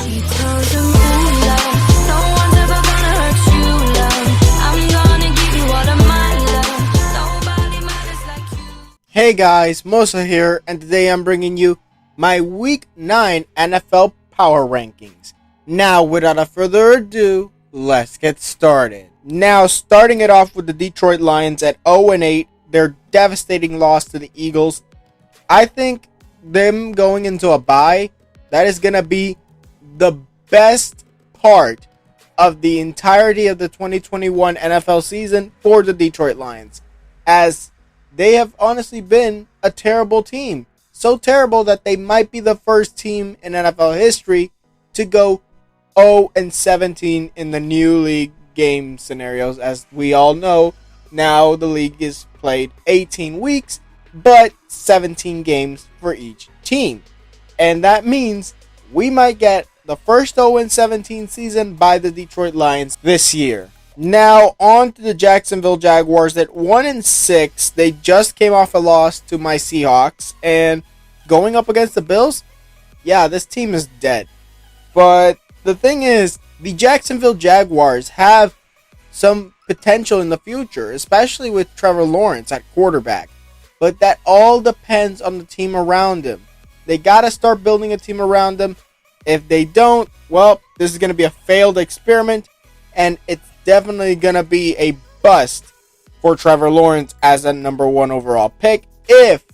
She tells him, ooh, love, no one's ever gonna hurt you, love. I'm gonna give you all of my love. Nobody matters like you. Hey guys, Mosa here, and today I'm bringing you my Week 9 NFL Power Rankings. Now, without a further ado, let's get started. Now, starting it off with the Detroit Lions at 0-8, their devastating loss to the Eagles. I think them going into a bye, that is going to be the best part of the entirety of the 2021 NFL season for the Detroit Lions, as they have honestly been a terrible team. So terrible that they might be the first team in NFL history to go 0-17 in the new league game scenarios. As we all know, now the league is played 18 weeks, but 17 games for each team. And that means we might get the first 0-17 season by the Detroit Lions this year. Now, on to the Jacksonville Jaguars at 1-6. They just came off a loss to my Seahawks. And going up against the Bills, yeah, this team is dead. But the thing is, the Jacksonville Jaguars have some potential in the future, especially with Trevor Lawrence at quarterback. But that all depends on the team around him. They got to start building a team around him. If they don't, well, this is going to be a failed experiment. And it's definitely going to be a bust for Trevor Lawrence as a number 1 overall pick if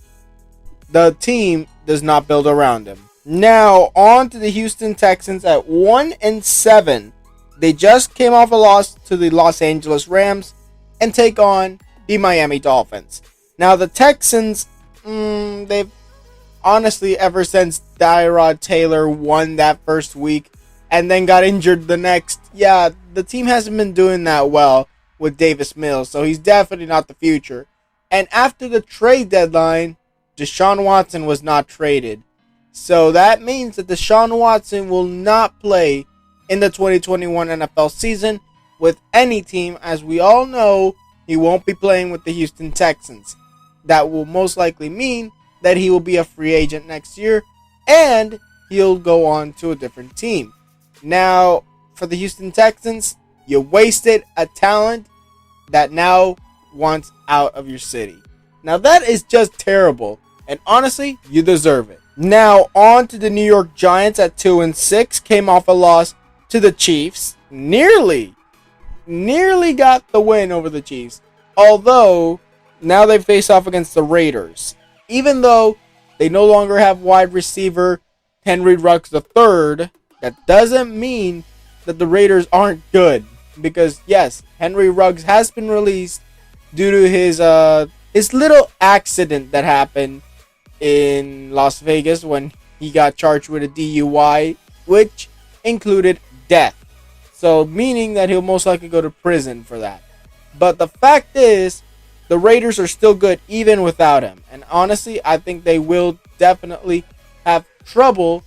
the team does not build around him. Now, on to the Houston Texans at 1-7. They just came off a loss to the Los Angeles Rams and take on the Miami Dolphins. Now, the Texans, they've honestly, ever since Tyrod Taylor won that first week and then got injured the next, yeah, the team hasn't been doing that well with Davis Mills, so he's definitely not the future. And after the trade deadline, Deshaun Watson was not traded. So that means that Deshaun Watson will not play in the 2021 NFL season with any team. As we all know, he won't be playing with the Houston Texans. That will most likely mean that he will be a free agent next year and he'll go on to a different team. Now, for the Houston Texans, you wasted a talent that now wants out of your city. Now, that is just terrible. And honestly, you deserve it. Now, on to the New York Giants at 2-6. Came off a loss to the Chiefs. Nearly got the win over the Chiefs. Although, now they face off against the Raiders. Even though they no longer have wide receiver Henry Ruggs III, that doesn't mean that the Raiders aren't good. Because, yes, Henry Ruggs has been released due to his little accident that happened in Las Vegas when he got charged with a DUI, which included death. So, meaning that he'll most likely go to prison for that. But the fact is, the Raiders are still good even without him. And honestly, I think they will definitely have trouble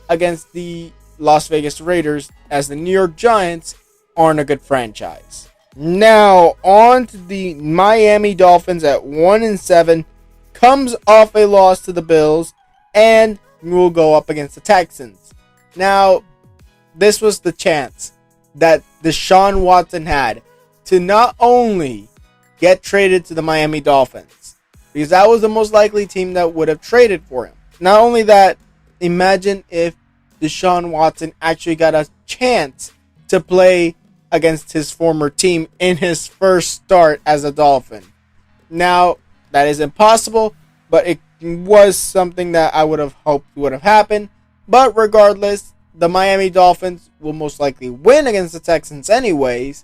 against the Las Vegas Raiders, as the New York Giants aren't a good franchise. Now, on to the Miami Dolphins at 1-7. Comes off a loss to the Bills and will go up against the Texans. Now, this was the chance that Deshaun Watson had to not only get traded to the Miami Dolphins, because that was the most likely team that would have traded for him. Not only that, imagine if Deshaun Watson actually got a chance to play against his former team in his first start as a Dolphin. Now, that is impossible, but it was something that I would have hoped would have happened. But regardless, the Miami Dolphins will most likely win against the Texans anyways.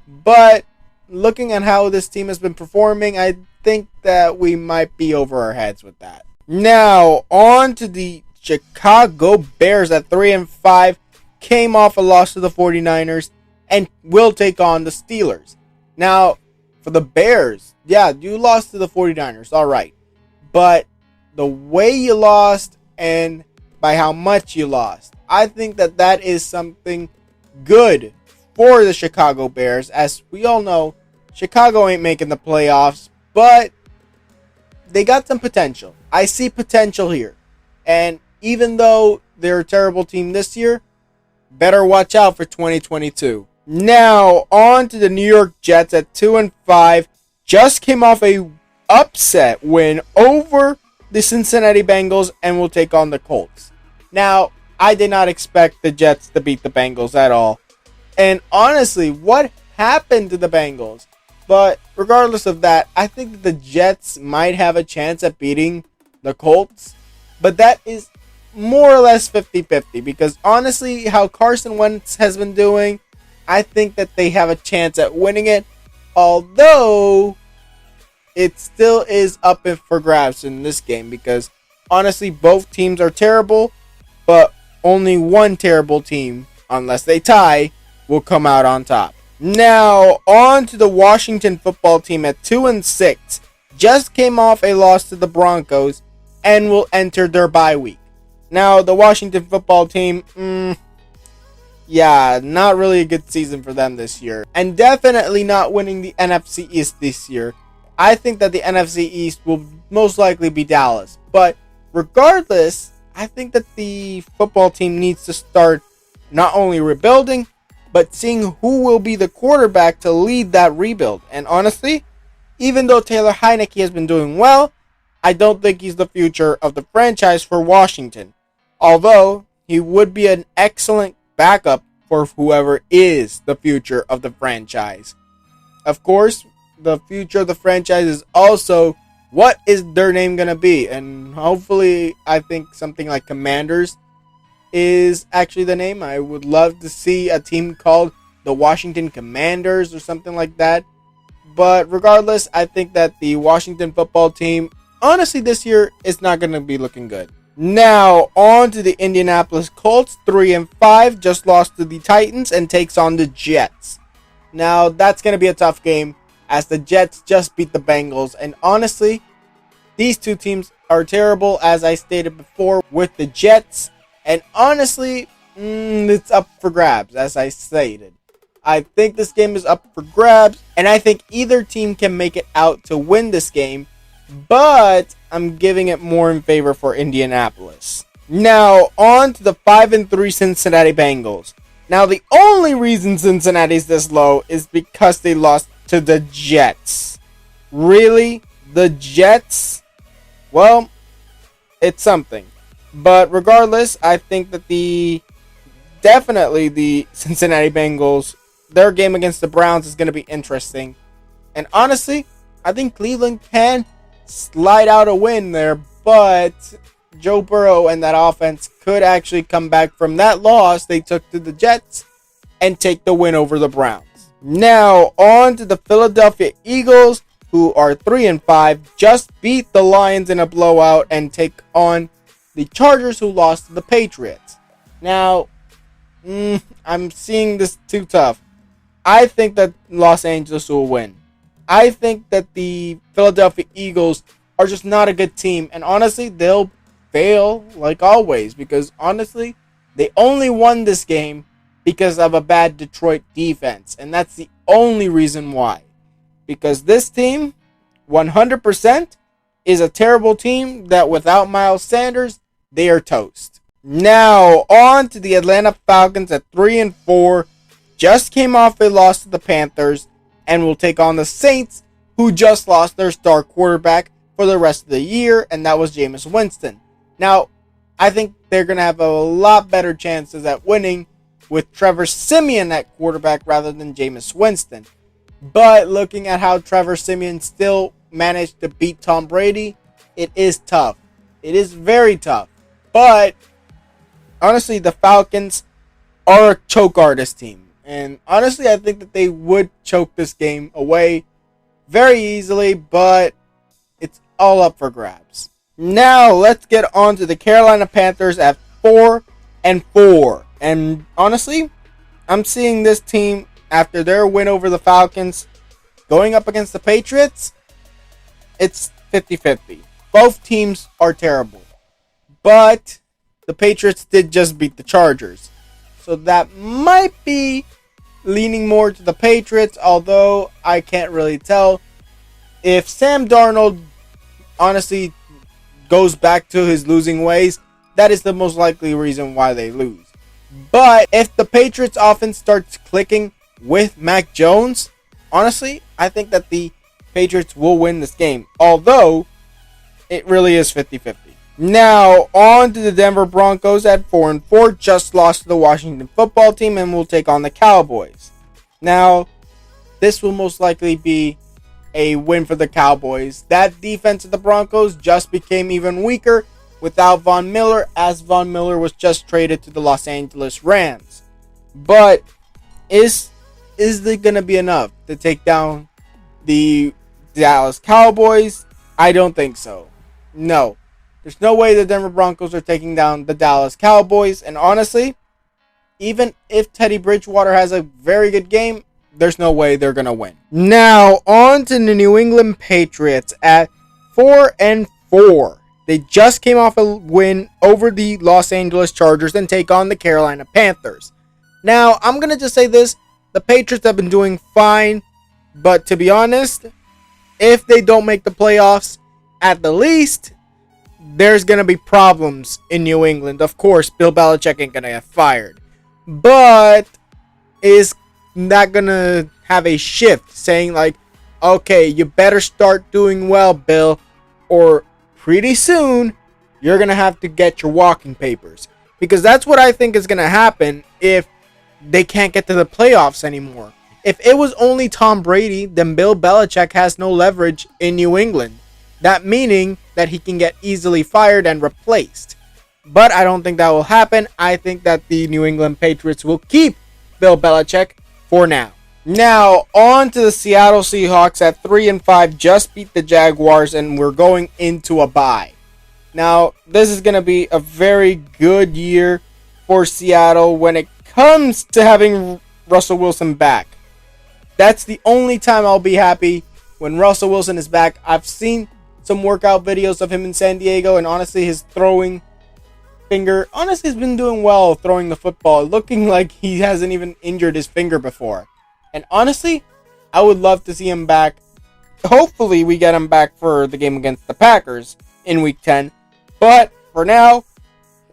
But looking at how this team has been performing, I think that we might be over our heads with that. Now, on to the Chicago Bears at 3-5. Came off a loss to the 49ers and will take on the Steelers. Now, for the Bears, yeah, you lost to the 49ers, all right. But the way you lost and by how much you lost, I think that that is something good for the Chicago Bears. As we all know, Chicago ain't making the playoffs, but they got some potential. I see potential here. And even though they're a terrible team this year, better watch out for 2022. Now, on to the New York Jets at 2-5. Just came off a upset win over the Cincinnati Bengals and will take on the Colts. Now, I did not expect the Jets to beat the Bengals at all. And honestly, what happened to the Bengals? But regardless of that, I think that the Jets might have a chance at beating the Colts. But that is more or less 50-50 because honestly, how Carson Wentz has been doing, I think that they have a chance at winning it. Although, it still is up for grabs in this game because honestly, both teams are terrible. But only one terrible team, unless they tie, will come out on top. Now, on to the Washington football team at 2-6. Just came off a loss to the Broncos and will enter their bye week. Now, the Washington football team, not really a good season for them this year. And definitely not winning the NFC East this year. I think that the NFC East will most likely be Dallas. But regardless, I think that the football team needs to start not only rebuilding, but seeing who will be the quarterback to lead that rebuild. And honestly, even though Taylor Heinicke has been doing well, I don't think he's the future of the franchise for Washington. Although, he would be an excellent backup for whoever is the future of the franchise. Of course, the future of the franchise is also what is their name going to be. And hopefully, I think something like Commanders is actually the name. I would love to see a team called the Washington Commanders or something like that. But regardless, I think that the Washington football team, honestly, this year is not going to be looking good. Now, on to the Indianapolis Colts, 3-5, just lost to the Titans and takes on the Jets. Now, that's going to be a tough game as the Jets just beat the Bengals. And honestly, these two teams are terrible, as I stated before, with the Jets. And honestly, it's up for grabs, as I stated. I think this game is up for grabs, and I think either team can make it out to win this game, but I'm giving it more in favor for Indianapolis. Now, on to the 5-3 Cincinnati Bengals. Now, the only reason Cincinnati's this low is because they lost to the Jets. Really? The Jets? Well, it's something. But regardless, I think that definitely the Cincinnati Bengals, their game against the Browns is going to be interesting. And honestly, I think Cleveland can slide out a win there, but Joe Burrow and that offense could actually come back from that loss they took to the Jets and take the win over the Browns. Now, on to the Philadelphia Eagles, who are 3-5, just beat the Lions in a blowout and take on the Chargers, who lost to the Patriots. Now, I'm seeing this too tough. I think that Los Angeles will win. I think that the Philadelphia Eagles are just not a good team. And honestly, they'll fail like always. Because honestly, they only won this game because of a bad Detroit defense. And that's the only reason why. Because this team, 100%, is a terrible team that without Miles Sanders, they are toast. Now, on to the Atlanta Falcons at 3-4. Just came off a loss to the Panthers and will take on the Saints, who just lost their star quarterback for the rest of the year, and that was Jameis Winston. Now, I think they're going to have a lot better chances at winning with Trevor Siemian at quarterback rather than Jameis Winston. But looking at how Trevor Siemian still managed to beat Tom Brady, it is tough. It is very tough. But honestly, the Falcons are a choke artist team. And honestly, I think that they would choke this game away very easily, but it's all up for grabs. Now, let's get on to the Carolina Panthers at 4-4. And honestly, I'm seeing this team, after their win over the Falcons, going up against the Patriots, it's 50-50. Both teams are terrible. But the Patriots did just beat the Chargers. So that might be leaning more to the Patriots, although I can't really tell. If Sam Darnold honestly goes back to his losing ways, that is the most likely reason why they lose. But if the Patriots offense starts clicking with Mac Jones, honestly, I think that the Patriots will win this game. Although, it really is 50-50. Now, on to the Denver Broncos at 4-4. Just lost to the Washington football team and will take on the Cowboys. Now, this will most likely be a win for the Cowboys. That defense of the Broncos just became even weaker without Von Miller, as Von Miller was just traded to the Los Angeles Rams. But is it going to be enough to take down the Dallas Cowboys? I don't think so. No. There's no way the Denver Broncos are taking down the Dallas Cowboys. And honestly, even if Teddy Bridgewater has a very good game, there's no way they're going to win. Now, on to the New England Patriots at 4-4. They just came off a win over the Los Angeles Chargers and take on the Carolina Panthers. Now, I'm going to just say this. The Patriots have been doing fine. But to be honest, if they don't make the playoffs, at the least, there's going to be problems in New England. Of course, Bill Belichick ain't going to get fired. But is not going to have a shift saying like, okay, you better start doing well, Bill, or pretty soon you're going to have to get your walking papers. Because that's what I think is going to happen if they can't get to the playoffs anymore. If it was only Tom Brady, then Bill Belichick has no leverage in New England. That meaning that he can get easily fired and replaced. But I don't think that will happen. I think that the New England Patriots will keep Bill Belichick for now. Now, on to the Seattle Seahawks at 3-5. Just beat the Jaguars and we're going into a bye. Now, this is going to be a very good year for Seattle when it comes to having Russell Wilson back. That's the only time I'll be happy when Russell Wilson is back. I've seen some workout videos of him in San Diego, and honestly, his throwing finger, honestly, has been doing well throwing the football, looking like he hasn't even injured his finger before. And honestly, I would love to see him back. Hopefully, we get him back for the game against the Packers in Week 10. But for now,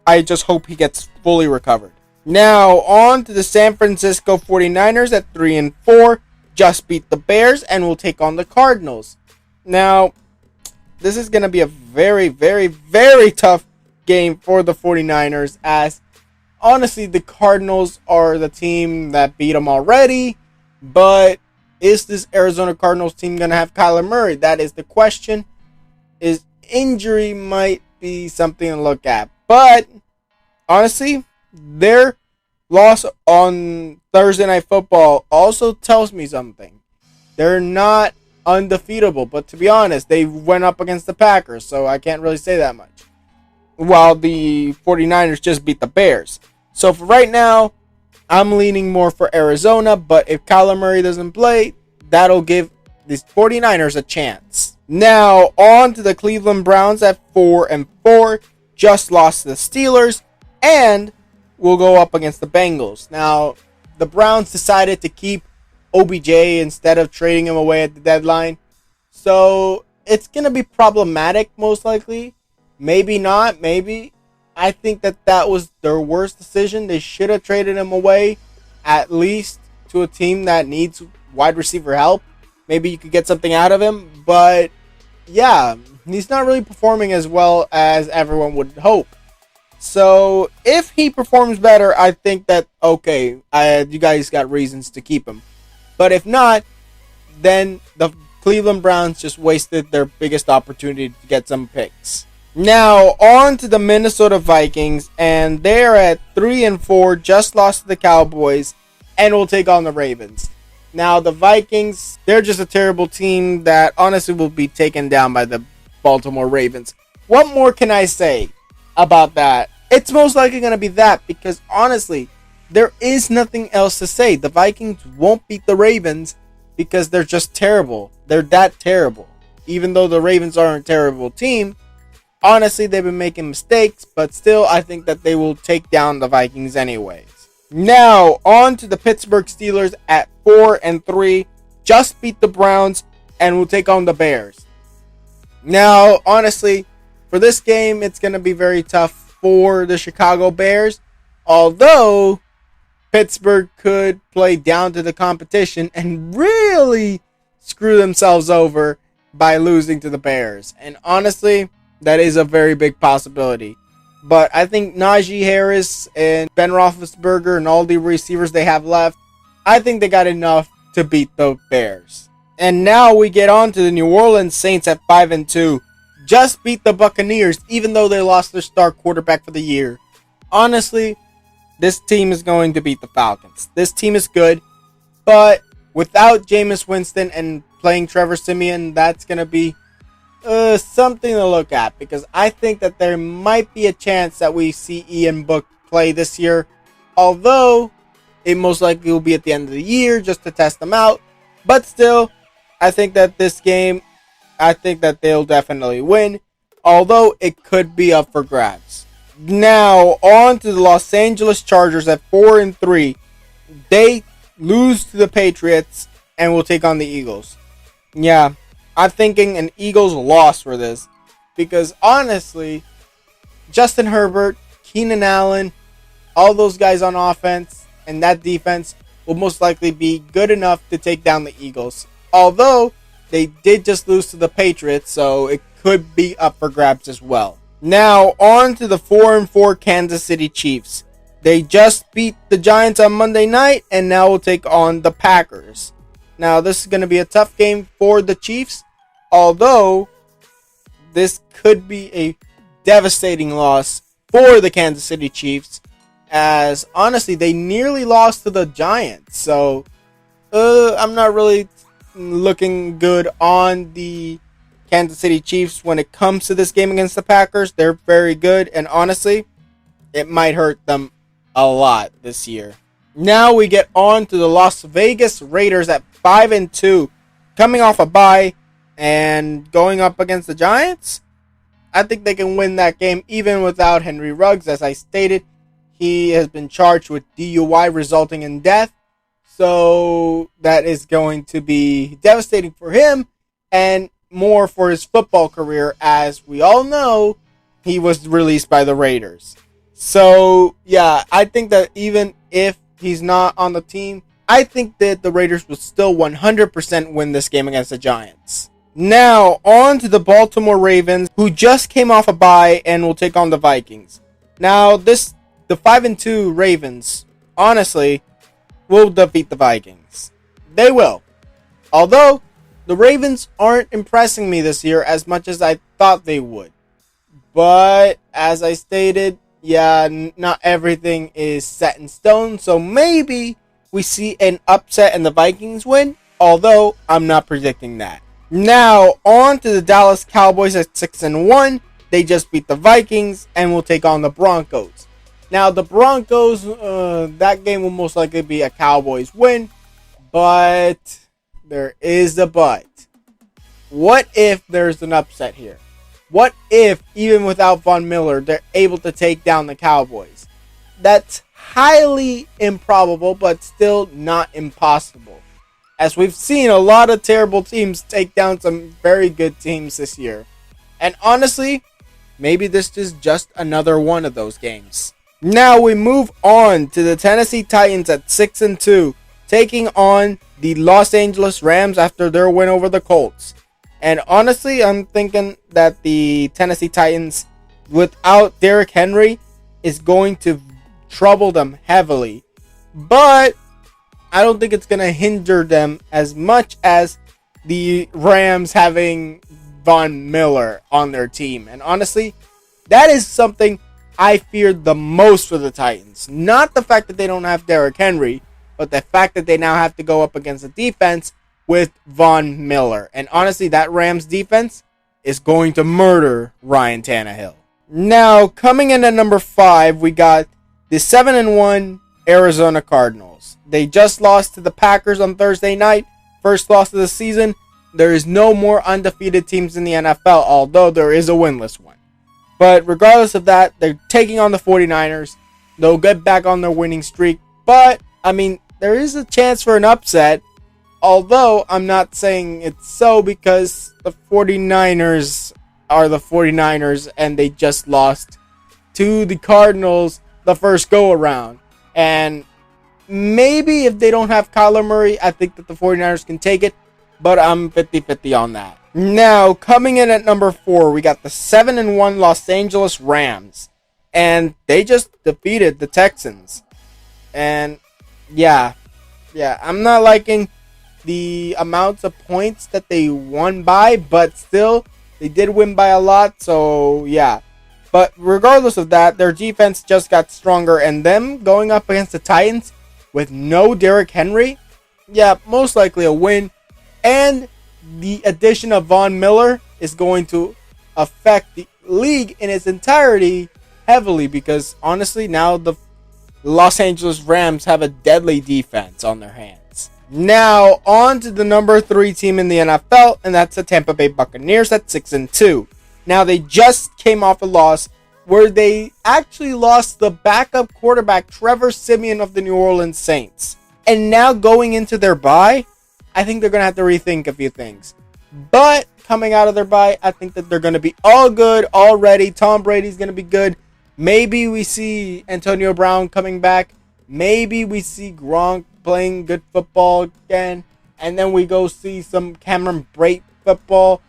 I just hope he gets fully recovered. Now, on to the San Francisco 49ers at 3-4. Just beat the Bears and will take on the Cardinals. Now, this is going to be a very, very, very tough game for the 49ers, as honestly, the Cardinals are the team that beat them already. But is this Arizona Cardinals team going to have Kyler Murray? That is the question. His injury might be something to look at. But honestly, their loss on Thursday Night Football also tells me something. They're not undefeatable, but to be honest, they went up against the Packers, so I can't really say that much. While the 49ers just beat the Bears. So for right now, I'm leaning more for Arizona, but if Kyler Murray doesn't play, that'll give the 49ers a chance. Now, on to the Cleveland Browns at 4-4. Just lost to the Steelers, and will go up against the Bengals. Now, the Browns decided to keep OBJ instead of trading him away at the deadline. So, it's going to be problematic, most likely. Maybe not, maybe. I think that was their worst decision. They should have traded him away, at least to a team that needs wide receiver help. Maybe you could get something out of him. But, yeah, he's not really performing as well as everyone would hope. So, if he performs better, I think that, okay, you guys got reasons to keep him. But if not, then the Cleveland Browns just wasted their biggest opportunity to get some picks. Now, on to the Minnesota Vikings, and they're at 3-4, just lost to the Cowboys, and will take on the Ravens. Now, the Vikings, they're just a terrible team that honestly will be taken down by the Baltimore Ravens. What more can I say about that? It's most likely going to be that, because honestly, there is nothing else to say. The Vikings won't beat the Ravens because they're just terrible. They're that terrible. Even though the Ravens aren't a terrible team, honestly, they've been making mistakes, but still, I think that they will take down the Vikings anyways. Now, on to the Pittsburgh Steelers at 4-3. Just beat the Browns and will take on the Bears. Now, honestly, for this game, it's going to be very tough for the Chicago Bears. Although Pittsburgh could play down to the competition and really screw themselves over by losing to the Bears. And honestly, that is a very big possibility. But I think Najee Harris and Ben Roethlisberger and all the receivers they have left, I think they got enough to beat the Bears. And now we get on to the New Orleans Saints at 5-2. Just beat the Buccaneers, even though they lost their star quarterback for the year. Honestly, this team is going to beat the Falcons. This team is good, but without Jameis Winston and playing Trevor Siemian, that's going to be something to look at, because I think that there might be a chance that we see Ian Book play this year, although it most likely will be at the end of the year just to test them out. But still, I think that this game, I think that they'll definitely win, although it could be up for grabs. Now, on to the Los Angeles Chargers at 4-3. They lose to the Patriots and will take on the Eagles. Yeah, I'm thinking an Eagles loss for this, because honestly, Justin Herbert, Keenan Allen, all those guys on offense and that defense will most likely be good enough to take down the Eagles. Although they did just lose to the Patriots, so it could be up for grabs as well. Now, on to the 4-4 Kansas City Chiefs. They just beat the Giants on Monday night and now will take on the Packers. Now, this is going to be a tough game for the Chiefs, although this could be a devastating loss for the Kansas City Chiefs, as honestly, they nearly lost to the Giants. So, I'm not really looking good on the Kansas City Chiefs when it comes to this game against the Packers. They're very good, and honestly, it might hurt them a lot this year. Now we get on to the Las Vegas Raiders at 5-2, coming off a bye and going up against the Giants. I think they can win that game even without Henry Ruggs. As I stated, he has been charged with DUI resulting in death, so that is going to be devastating for him and more for his football career. As we all know, he was released by the Raiders. So, yeah, I think that even if he's not on the team, I think that the Raiders will still 100% win this game against the Giants. Now, on to the Baltimore Ravens, who just came off a bye and will take on the Vikings. Now, the 5-2 Ravens, honestly, will defeat the Vikings. They will. Although, the Ravens aren't impressing me this year as much as I thought they would. But, as I stated, yeah, not everything is set in stone. So maybe we see an upset and the Vikings win. Although, I'm not predicting that. Now, on to the Dallas Cowboys at 6-1. They just beat the Vikings and will take on the Broncos. Now, the Broncos, that game will most likely be a Cowboys win. But there is a but. What if there's an upset here? What if, even without Von Miller, they're able to take down the Cowboys? That's highly improbable, but still not impossible, as we've seen a lot of terrible teams take down some very good teams this year. And honestly, maybe this is just another one of those games. Now we move on to the Tennessee Titans at 6-2, taking on the Los Angeles Rams after their win over the Colts. And honestly, I'm thinking that the Tennessee Titans, without Derrick Henry, is going to trouble them heavily. But I don't think it's going to hinder them as much as the Rams having Von Miller on their team. And honestly, that is something I feared the most for the Titans. Not the fact that they don't have Derrick Henry, but the fact that they now have to go up against a defense with Von Miller. And honestly, that Rams defense is going to murder Ryan Tannehill. Now, coming in at number 5, we got the 7-1 Arizona Cardinals. They just lost to the Packers on Thursday night. First loss of the season. There is no more undefeated teams in the NFL, although there is a winless one. But regardless of that, they're taking on the 49ers. They'll get back on their winning streak. But, I mean, there is a chance for an upset. Although, I'm not saying it's so, because the 49ers are the 49ers and they just lost to the Cardinals. the first go around. And maybe if they don't have Kyler Murray, I think that the 49ers can take it. But I'm 50-50 on that. Now, coming in at number 4, we got the 7-1 Los Angeles Rams. And they just defeated the Texans. And yeah, I'm not liking the amounts of points that they won by, but still, they did win by a lot, so yeah. But regardless of that, their defense just got stronger, and them going up against the Titans with no Derrick Henry, yeah, most likely a win. And the addition of Von Miller is going to affect the league in its entirety heavily, because honestly, now the Los Angeles Rams have a deadly defense on their hands. Now, on to the number 3 team in the NFL, and that's the Tampa Bay Buccaneers at 6-2. Now, they just came off a loss where they actually lost the backup quarterback, Trevor Siemian of the New Orleans Saints. And now going into their bye, I think they're going to have to rethink a few things. But coming out of their bye, I think that they're going to be all good already. Tom Brady's going to be good. Maybe we see Antonio Brown coming back. Maybe we see Gronk playing good football again. And then we go see some Cameron Brate football.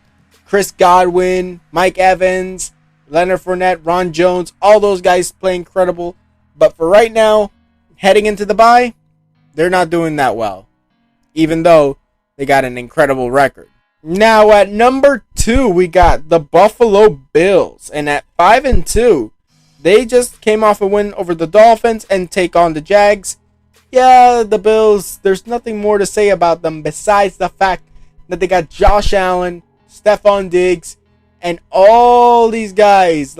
Chris Godwin, Mike Evans, Leonard Fournette, Ron Jones. All those guys play incredible. But for right now, heading into the bye, they're not doing that well. Even though they got an incredible record. Now at number 2, we got the Buffalo Bills. And at 5-2, they just came off a win over the Dolphins and take on the Jags. Yeah, the Bills, there's nothing more to say about them besides the fact that they got Josh Allen, Stephon Diggs, and all these guys.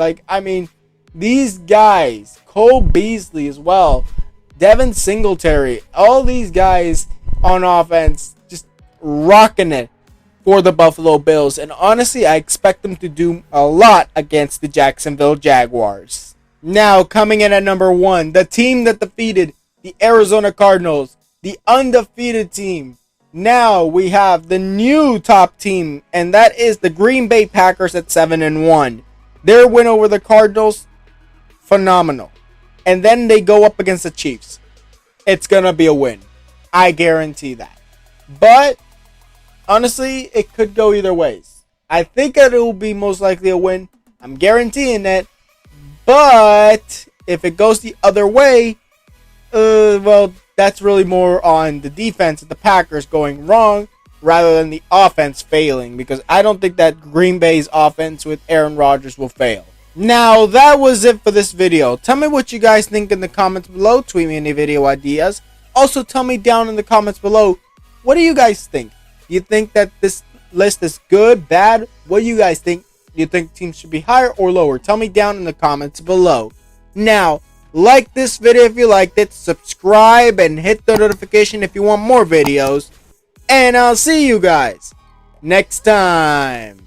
These guys, Cole Beasley as well, Devin Singletary, all these guys on offense just rocking it for the Buffalo Bills. And honestly, I expect them to do a lot against the Jacksonville Jaguars. Now, coming in at number 1, the team that defeated the Arizona Cardinals, the undefeated team. Now we have the new top team, and that is the Green Bay Packers at 7-1. Their win over the Cardinals, phenomenal. And then they go up against the Chiefs. It's going to be a win. I guarantee that. But honestly, it could go either ways. I think that it will be most likely a win. I'm guaranteeing it. But if it goes the other way, well, that's really more on the defense of the Packers going wrong rather than the offense failing, because I don't think that Green Bay's offense with Aaron Rodgers will fail. Now, that was it for this video. Tell me what you guys think in the comments below. Tweet me any video ideas. Also, tell me down in the comments below, what do you guys think? Do you think that this list is good, bad? What do you guys think? Do you think teams should be higher or lower? Tell me down in the comments below. Now, like this video if you liked it. Subscribe and hit the notification if you want more videos. And I'll see you guys next time.